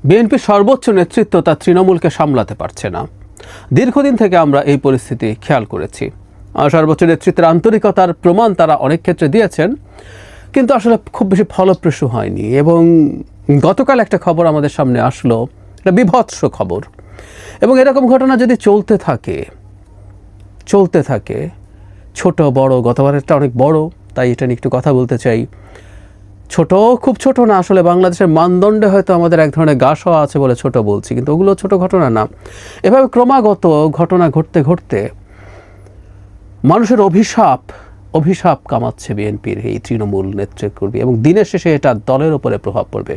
বিএনপির সর্বোচ্চ নেতৃত্ব তার তৃণমূলকে সামলাতে পারছে না। দীর্ঘদিন থেকে আমরা এই পরিস্থিতি খেয়াল করেছি। সর্বোচ্চ নেতৃত্বের আন্তরিকতার প্রমাণ তারা অনেক ক্ষেত্রে দিয়েছেন, কিন্তু আসলে খুব বেশি ফলপ্রসূ হয়নি। এবং গতকাল একটা খবর আমাদের সামনে আসলো, একটা বিভৎস খবর। এবং এরকম ঘটনা যদি চলতে থাকে ছোট বড়, গতবারেরটা অনেক বড়, তাই এটা নিয়ে একটু কথা বলতে চাই। ছোট, খুব ছোট না, আসলে বাংলাদেশের মানদণ্ডে হয়তো আমাদের এক ধরনের গা সওয়া আছে বলে ছোট বলছি, কিন্তু ওগুলো ছোট ঘটনা না। এভাবে ক্রমাগত ঘটনা ঘটতে ঘটতে মানুষের অভিশাপ কামাচ্ছে বিএনপির এই তৃণমূল নেতৃত্বকর্মী, এবং দিনের শেষে এটা দলের ওপরে প্রভাব পড়বে,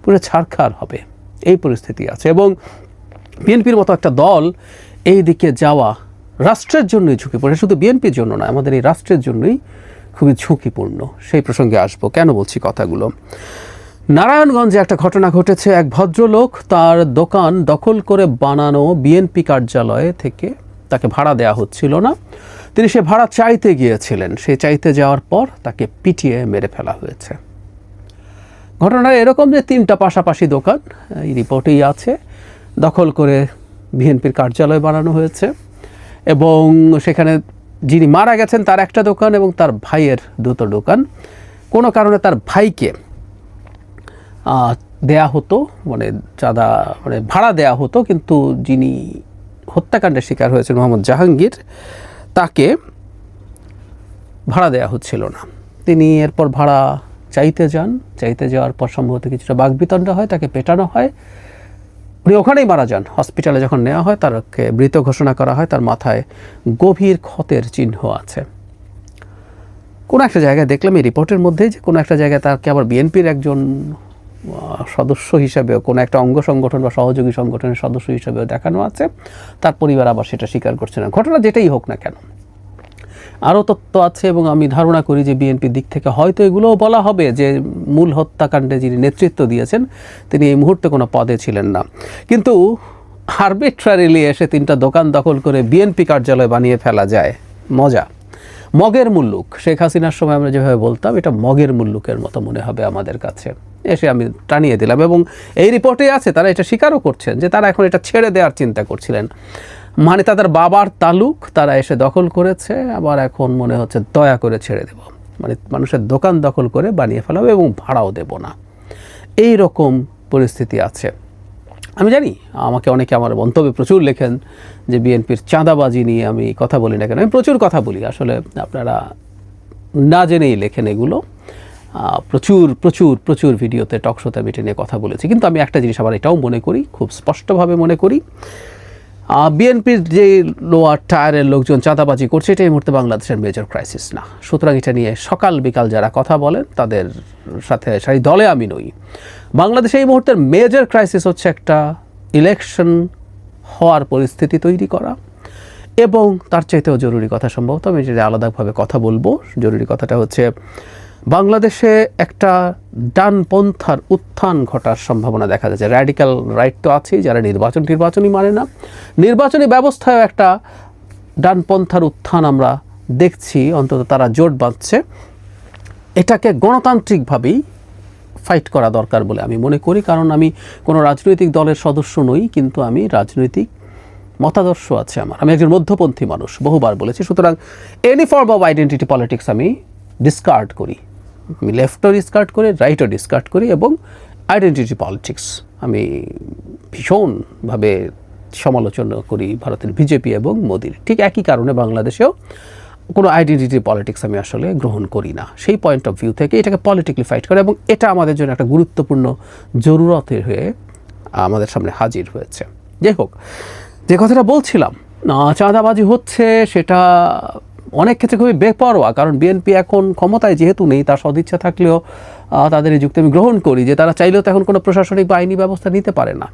পুরো ছারখার হবে, এই পরিস্থিতি আছে। এবং বিএনপির মতো একটা দল এই দিকে যাওয়া রাষ্ট্রের জন্যই ঝুঁকিপূর্ণ, শুধু বিএনপির জন্য নয়, আমাদের এই রাষ্ট্রের জন্যই খুবই ঝুঁকিপূর্ণ। সেই প্রসঙ্গে আসবো, কেন বলছি কথাগুলো। নারায়ণগঞ্জে একটা ঘটনা ঘটেছে। এক ভদ্রলোক তার দোকান দখল করে বানানো বিএনপি কার্যালয়ে থেকে তাকে ভাড়া দেওয়া হচ্ছিল না, তিনি সে ভাড়া চাইতে গিয়েছিলেন। সে চাইতে যাওয়ার পর তাকে পিটিয়ে মেরে ফেলা হয়েছে। ঘটনাটা এরকম যে 3টা পাশাপাশি দোকান, এই রিপোর্টেই আছে, দখল করে বিএনপির কার্যালয় বানানো হয়েছে। এবং সেখানে যিনি মারা গেছেন তার একটা দোকান এবং তার ভাইয়ের 2টো দোকান। কোনো কারণে তার ভাইকে দেয়া হতো, চাঁদা ভাড়া দেয়া হতো, কিন্তু যিনি হত্যাকাণ্ডের শিকার হয়েছেন মোহাম্মদ জাহাঙ্গীর, তাকে ভাড়া দেয়া হচ্ছিল না। তিনি এরপর ভাড়া চাইতে যাওয়ার পর সম্ভবত কিছুটা বাকবিতণ্ডা হয়, তাকে পেটানো হয়, উনি ওখানেই মারা যান। হসপিটালে যখন নেওয়া হয় তাকে মৃত ঘোষণা করা হয়। তার মাথায় গভীর ক্ষতের চিহ্ন আছে। কোনো একটা জায়গায় দেখলাম এই রিপোর্টের মধ্যে যে কোনো একটা জায়গায় তাকে আবার বিএনপির একজন সদস্য হিসাবেও, কোনো একটা অঙ্গ সংগঠন বা সহযোগী সংগঠনের সদস্য হিসাবেও দেখানো আছে। তার পরিবার আবার সেটা স্বীকার করছে না। ঘটনা যেটাই হোক না কেন, আরও তথ্য আছে এবং আমি ধারণা করি যে বিএনপির দিক থেকে হয়তো এগুলোও বলা হবে যে মূল হত্যাকাণ্ডে যিনি নেতৃত্ব দিয়েছেন তিনি এই মুহূর্তে কোনো পদে ছিলেন না, কিন্তু আরবিট্রারিলি এসে 3টা দোকান দখল করে বিএনপি কার্যালয় বানিয়ে ফেলা যায়। মজা, মগের মুল্লুক। শেখ হাসিনার সময় আমরা যেভাবে বলতাম, এটা মগের মুল্লুকের মতো মনে হবে আমাদের কাছে। এসে আমি টানিয়ে দিলাম, এবং এই রিপোর্টে আছে তারা এটা স্বীকারও করছেন যে তারা এখন এটা ছেড়ে দেওয়ার চিন্তা করছিলেন। তাদের বাবার তালুক তারা এসে দখল করেছে, আবার এখন মনে হচ্ছে দয়া করে ছেড়ে দেব, মানুষের দোকান দখল করে বানিয়ে ফেলাবে এবং ভাড়াও দেব না, এই রকম পরিস্থিতি আছে। আমি জানি আমাকে অনেকে আমার মন্তব্যে প্রচুর লেখেন যে বিএনপির চাঁদাবাজি নিয়ে আমি কথা বলি না কেন। আমি প্রচুর কথা বলি, আসলে আপনারা না জেনেই লেখেন এগুলো। প্রচুর প্রচুর প্রচুর ভিডিওতে, টকশোতে আমি এটা নিয়ে কথা বলেছি। কিন্তু আমি একটা জিনিস আবার এটাও মনে করি, খুব স্পষ্টভাবে মনে করি, বিএনপির যে লোয়ার টায়ারের লোকজন চাঁদাবাজি করছে, এটা এই মুহূর্তে বাংলাদেশের মেজর ক্রাইসিস না। সুতরাং এটা নিয়ে সকাল বিকাল যারা কথা বলেন তাদের সাথে সেই দলে আমি নই। বাংলাদেশে এই মুহূর্তের মেজর ক্রাইসিস হচ্ছে একটা ইলেকশন হওয়ার পরিস্থিতি তৈরি করা, এবং তার চাইতেও জরুরি কথা, সম্ভবত আমি যেটা আলাদাভাবে কথা বলবো, জরুরি কথাটা হচ্ছে বাংলাদেশে একটা ডানপন্থার উত্থান ঘটার সম্ভাবনা দেখা যাচ্ছে। র্যাডিক্যাল রাইট তো আছেই, যারা নির্বাচনই মানে না, নির্বাচনী ব্যবস্থায় একটা ডানপন্থার উত্থান আমরা দেখছি, অন্তত তারা জোট বাঁধছে। এটাকে গণতান্ত্রিকভাবেই ফাইট করা দরকার বলে আমি মনে করি, কারণ আমি কোনো রাজনৈতিক দলের সদস্য নই, কিন্তু আমি রাজনৈতিক মতাদর্শ আছে আমার, আমি একজন মধ্যপন্থী মানুষ, বহুবার বলেছি। সুতরাং any form of identity politics আমি ডিসকার্ড করি, আমি লেফটও ডিসকার্ড করি, রাইটও ডিসকার্ড করি, এবং আইডেন্টিটি পলিটিক্স আমি ভীষণভাবে সমালোচনা করি ভারতের বিজেপি এবং মোদির। ঠিক একই কারণে বাংলাদেশেও কোনো আইডেন্টিটি পলিটিক্স আমি আসলে গ্রহণ করি না। সেই পয়েন্ট অফ ভিউ থেকে এটাকে পলিটিক্যালি ফাইট করে, এবং এটা আমাদের জন্য একটা গুরুত্বপূর্ণ জরুরতের হয়ে আমাদের সামনে হাজির হয়েছে। যাই হোক, যে কথাটা বলছিলাম, চাঁদাবাজি হচ্ছে, সেটা অনেক ক্ষেত্রে খুবই বেপরোয়া, কারণ বিএনপি এখন ক্ষমতায় যেহেতু নেই, তার সদিচ্ছা থাকলেও তাদের এই যুক্তি আমি গ্রহণ করি যে তারা চাইলেও তো এখন কোনো প্রশাসনিক বা আইনি ব্যবস্থা নিতে পারে না।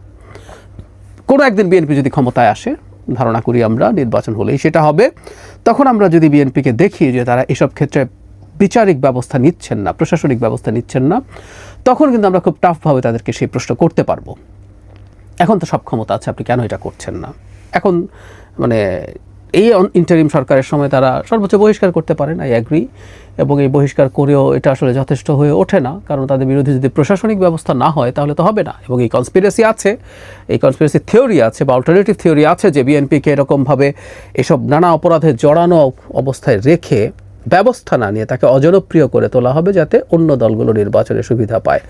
কোনো একদিন বিএনপি যদি ক্ষমতায় আসে, ধারণা করি আমরা নির্বাচন হলেই সেটা হবে, তখন আমরা যদি বিএনপিকে দেখি যে তারা এসব ক্ষেত্রে বিচারিক ব্যবস্থা নিচ্ছেন না, প্রশাসনিক ব্যবস্থা নিচ্ছেন না, তখন কিন্তু আমরা খুব টাফভাবে তাদেরকে সেই প্রশ্ন করতে পারবো। এখন তো সব ক্ষমতা আছে, আপনি কেন এটা করছেন না? এখন এই ইন্টারিম সরকারের সময় তারা সর্বোচ্চ বহিষ্কার করতে পারেন, আই অ্যাগ্রি, এবং এই বহিষ্কার করেও এটা আসলে যথেষ্ট হয়ে ওঠে না, কারণ তাদের বিরুদ্ধে যদি প্রশাসনিক ব্যবস্থা না হয় তাহলে তো হবে না। এবং এই কনস্পিরেসি আছে, এই কনস্পিরেসি থিওরি আছে বা অল্টারনেটিভ থিওরি আছে যে বিএনপিকে এরকমভাবে এসব নানা অপরাধে জড়ানো অবস্থায় রেখে ব্যবস্থা না নিয়ে তাকে অজনপ্রিয় করে তোলা হবে যাতে অন্য দলগুলো নির্বাচনে সুবিধা পায়।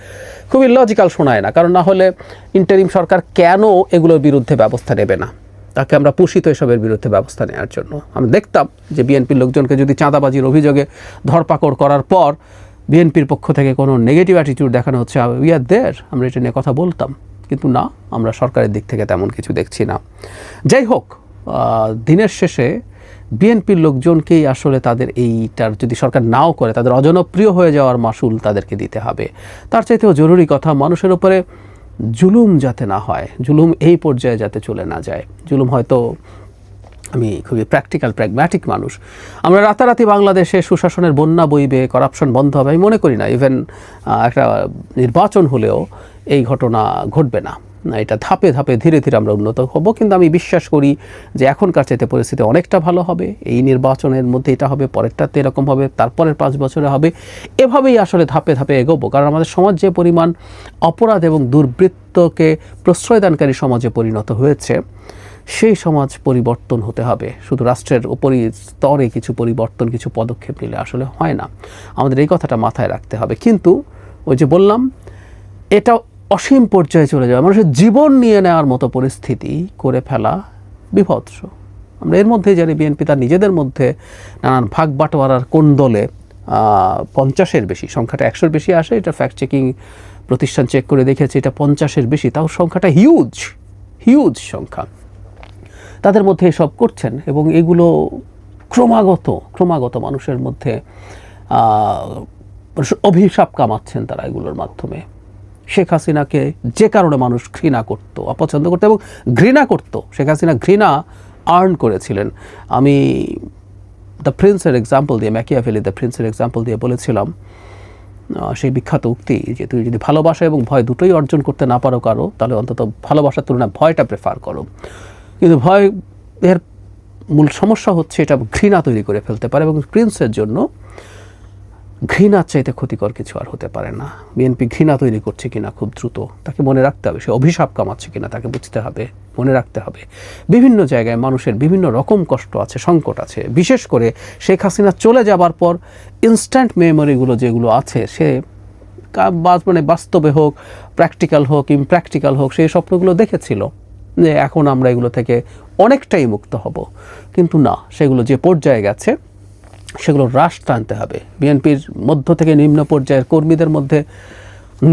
খুবই লজিক্যাল শোনায় না, কারণ না হলে ইন্টারিম সরকার কেন এগুলোর বিরুদ্ধে ব্যবস্থা নেবে না? তাকে আমরা পুষিত এসবের বিরুদ্ধে ব্যবস্থা নেওয়ার জন্য। আমরা দেখতাম যে বিএনপির লোকজনকে যদি চাঁদাবাজির অভিযোগে ধরপাকড় করার পর বিএনপির পক্ষ থেকে কোনো নেগেটিভ অ্যাটিটিউড দেখানো হচ্ছে, উই আর দেয়ার, আমরা এটা নিয়ে কথা বলতাম। কিন্তু না, আমরা সরকারের দিক থেকে তেমন কিছু দেখছি না। যাই হোক, দিনের শেষে বিএনপির লোকজনকেই আসলে তাদের এইটার যদি সরকার নাও করে তাদের অজনপ্রিয় হয়ে যাওয়ার মাসুল তাদেরকে দিতে হবে। তার চাইতেও জরুরি কথা, মানুষের উপরে জুলুম যাতে না হয়, জুলুম এই পর্যায়ে যাতে চলে না যায়। জুলুম হয়তো, আমি খুবই প্র্যাকটিক্যাল প্র্যাগম্যাটিক মানুষ, আমরা রাতারাতি বাংলাদেশে সুশাসনের বন্যা বইবে, করাপশন বন্ধ হবে আমি মনে করি না। ইভেন একটা নির্বাচন হলেও এই ঘটনা ঘটবে না। এটা ধাপে ধাপে ধীরে ধীরে আমরা উন্নত হব, কিন্তু আমি বিশ্বাস করি যে এখনকার চাইতে পরিস্থিতি অনেকটা ভালো হবে। এই নির্বাচনের মধ্যে এটা হবে, পরেরটাতে এরকম হবে, তারপরের 5 বছরে হবে, এভাবেই আসলে ধাপে ধাপে এগোবো। কারণ আমাদের সমাজ যে পরিমাণ অপরাধ এবং দুর্বৃত্তকে প্রশ্রয়দানকারী সমাজে পরিণত হয়েছে, সেই সমাজ পরিবর্তন হতে হবে। শুধু রাষ্ট্রের উপরই স্তরে কিছু পরিবর্তন, কিছু পদক্ষেপ নিলে আসলে হয় না। আমাদের এই কথাটা মাথায় রাখতে হবে। কিন্তু ওই যে বললাম, এটা অসীম পর্যায়ে চলে যাবে, মানুষের জীবন নিয়ে নেওয়ার মতো পরিস্থিতি করে ফেলা বিভৎস। আমরা এর মধ্যেই জানি বিএনপি তার নিজেদের মধ্যে নানান ভাগ বাটোয়ারার কোন্দলে 50-এর বেশি, সংখ্যাটা 100-এর বেশি আসে, এটা ফ্যাক্ট চেকিং প্রতিষ্ঠান চেক করে দেখেছে এটা 50-এর বেশি, তাও সংখ্যাটা হিউজ হিউজ সংখ্যা। তাদের মধ্যে এসব করছেন এবং এগুলো ক্রমাগত মানুষের মধ্যে অভিশাপ কামাচ্ছেন তারা এগুলোর মাধ্যমে। শেখ হাসিনাকে যে কারণে মানুষ ঘৃণা করত, অপছন্দ করত এবং ঘৃণা করত, শেখ হাসিনা ঘৃণা আর্ন করেছিলেন। আমি দ্য প্রিন্সের এক্সাম্পল দিয়ে, ম্যাকিয়াভেলি দ্য প্রিন্সের এক্সাম্পল দিয়ে বলেছিলাম সেই বিখ্যাত উক্তি যে তুই যদি ভালোবাসা এবং ভয় দুটোই অর্জন করতে না পারো কারো, তাহলে অন্তত ভালোবাসার তুলনায় ভয়টা প্রেফার করো। কিন্তু ভয় এর মূল সমস্যা হচ্ছে এটা ঘৃণা তৈরি করে ফেলতে পারে, এবং প্রিন্সের জন্য ঘৃণার চাইতে ক্ষতিকর কিছু আর হতে পারে না। বিএনপি ঘৃণা তৈরি করছে কিনা খুব দ্রুত তাকে মনে রাখতে হবে, সে অভিশাপ কামাচ্ছে কিনা তাকে বুঝতে হবে, মনে রাখতে হবে। বিভিন্ন জায়গায় মানুষের বিভিন্ন রকম কষ্ট আছে, সংকট আছে। বিশেষ করে শেখ হাসিনা চলে যাবার পর ইনস্ট্যান্ট মেমোরিগুলো যেগুলো আছে, সে মানে বাস্তবে হোক, প্র্যাকটিক্যাল হোক, ইমপ্র্যাকটিক্যাল হোক, সেই স্বপ্নগুলো দেখেছিল যে এখন আমরা এগুলো থেকে অনেকটাই মুক্ত হব। কিন্তু না, সেগুলো যে পর্যায়ে গেছে সেগুলো হ্রাস টানতে হবে। বিএনপির মধ্য থেকে নিম্ন পর্যায়ের কর্মীদের মধ্যে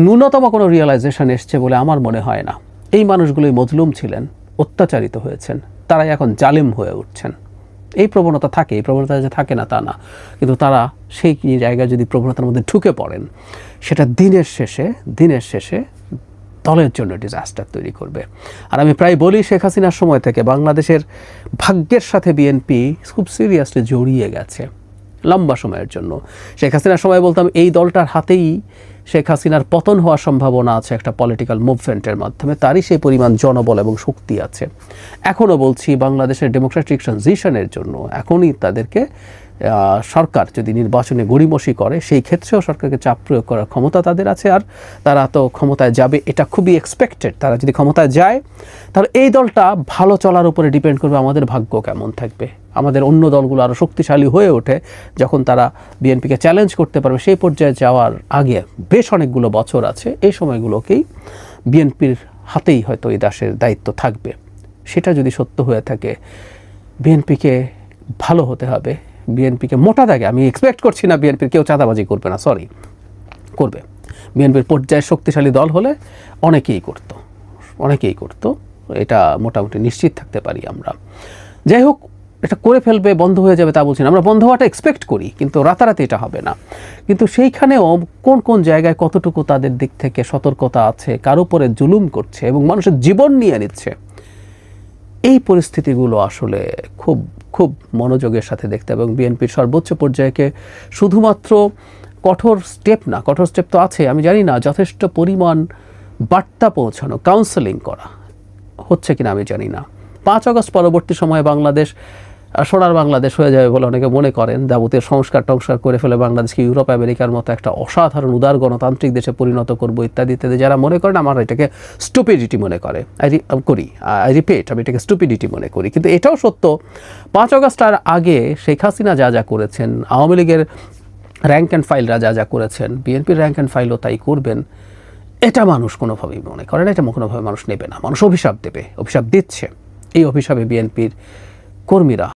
ন্যূনতম কোনো রিয়েলাইজেশন এসছে বলে আমার মনে হয় না। এই মানুষগুলোই মজলুম ছিলেন, অত্যাচারিত হয়েছেন, তারাই এখন জালিম হয়ে উঠছেন। এই প্রবণতা থাকে, এই প্রবণতা যে থাকে না তা না, কিন্তু তারা সেই জায়গায় যদি প্রবণতার মধ্যে ঢুকে পড়েন, সেটা দিনের শেষে দলের জন্য ডিজাস্টার তৈরি করবে। আর আমি প্রায় বলি, শেখ হাসিনার সময় থেকে বাংলাদেশের ভাগ্যের সাথে বিএনপি খুব সিরিয়াসলি জড়িয়ে গেছে লম্বা সময়ের জন্য। শেখ হাসিনার সময় বলতাম এই দলটার হাতেই শেখ হাসিনার পতন হওয়ার সম্ভাবনা আছে একটা পলিটিক্যাল মুভমেন্টের মাধ্যমে, তারই সেই পরিমাণ জনবল এবং শক্তি আছে। এখনও বলছি, বাংলাদেশের ডেমোক্রেটিক ট্রানজিশনের জন্য এখনই তাদেরকে সরকার যদি নির্বাচনে গড়িমসি করে, সেই ক্ষেত্রেও সরকারকে চাপ প্রয়োগ করার ক্ষমতা তাদের আছে। আর তারা তো ক্ষমতায় যাবে, এটা খুবই এক্সপেক্টেড। তারা যদি ক্ষমতায় যায়, তাহলে এই দলটা ভালো চলার উপরে ডিপেন্ড করবে আমাদের ভাগ্য কেমন থাকবে। আমাদের অন্য দলগুলো আরও শক্তিশালী হয়ে ওঠে যখন তারা বিএনপিকে চ্যালেঞ্জ করতে পারবে। সেই পর্যায়ে যাওয়ার আগে বেশ অনেকগুলো বছর আছে, এই সময়গুলোকেই বিএনপির হাতেই হয়তো এই দেশের দায়িত্ব থাকবে। সেটা যদি সত্য হয়ে থাকে, বিএনপিকে ভালো হতে হবে। বিএনপিকে মোটা দাগে, আমি এক্সপেক্ট করছি না বিএনপির কেউ চাঁদাবাজি করবে না, করবে। বিএনপির পর্যায়ে শক্তিশালী দল হলে অনেকেই করতো, এটা মোটামুটি নিশ্চিত থাকতে পারি আমরা। যাই হোক, এটা করে ফেলবে, বন্ধ হয়ে যাবে তা বলছি না, আমরা বন্ধ হওয়াটা এক্সপেক্ট করি, কিন্তু রাতারাতি এটা হবে না। কিন্তু সেইখানেও কোন জায়গায় কতটুকু তাদের দিক থেকে সতর্কতা আছে, কার উপরে জুলুম করছে এবং মানুষের জীবন নিয়ে নিচ্ছে, এই পরিস্থিতিগুলো আসলে খুব খুব মনোযোগের সাথে দেখতে হবে। এবং বিএনপির সর্বোচ্চ পর্যায়কে শুধুমাত্র কঠোর স্টেপ তো আছে, আমি জানি না যথেষ্ট পরিমাণ বার্তা পৌঁছানো, কাউন্সেলিং করা হচ্ছে কিনা আমি জানি না। 5 আগস্ট পরবর্তী সময়ে বাংলাদেশ সোনার বাংলাদেশ হয়ে যাবে বলে অনেকে মনে করেন, যাবতীয় সংস্কার টংস্কার করে ফেলে বাংলাদেশকে ইউরোপ আমেরিকার মতো একটা অসাধারণ উদার গণতান্ত্রিক দেশে পরিণত করবো ইত্যাদি ইত্যাদি যারা মনে করেন, আমার এটাকে স্টুপিডিটি মনে করে আই রিপিট, আমি এটাকে স্টুপিডিটি মনে করি। কিন্তু এটাও সত্য, 5 আগস্টের আগে শেখ হাসিনা যা যা করেছেন, আওয়ামী লীগের র্যাঙ্ক অ্যান্ড ফাইলরা যা যা করেছেন, বিএনপির র্যাঙ্ক অ্যান্ড ফাইলও তাই করবেন, এটা মানুষ কোনোভাবেই মনে করে না, এটা কোনোভাবে মানুষ নেবে না। মানুষ অভিশাপ দেবে, অভিশাপ দিচ্ছে। এই অভিশাপে বিএনপির কর্মীরা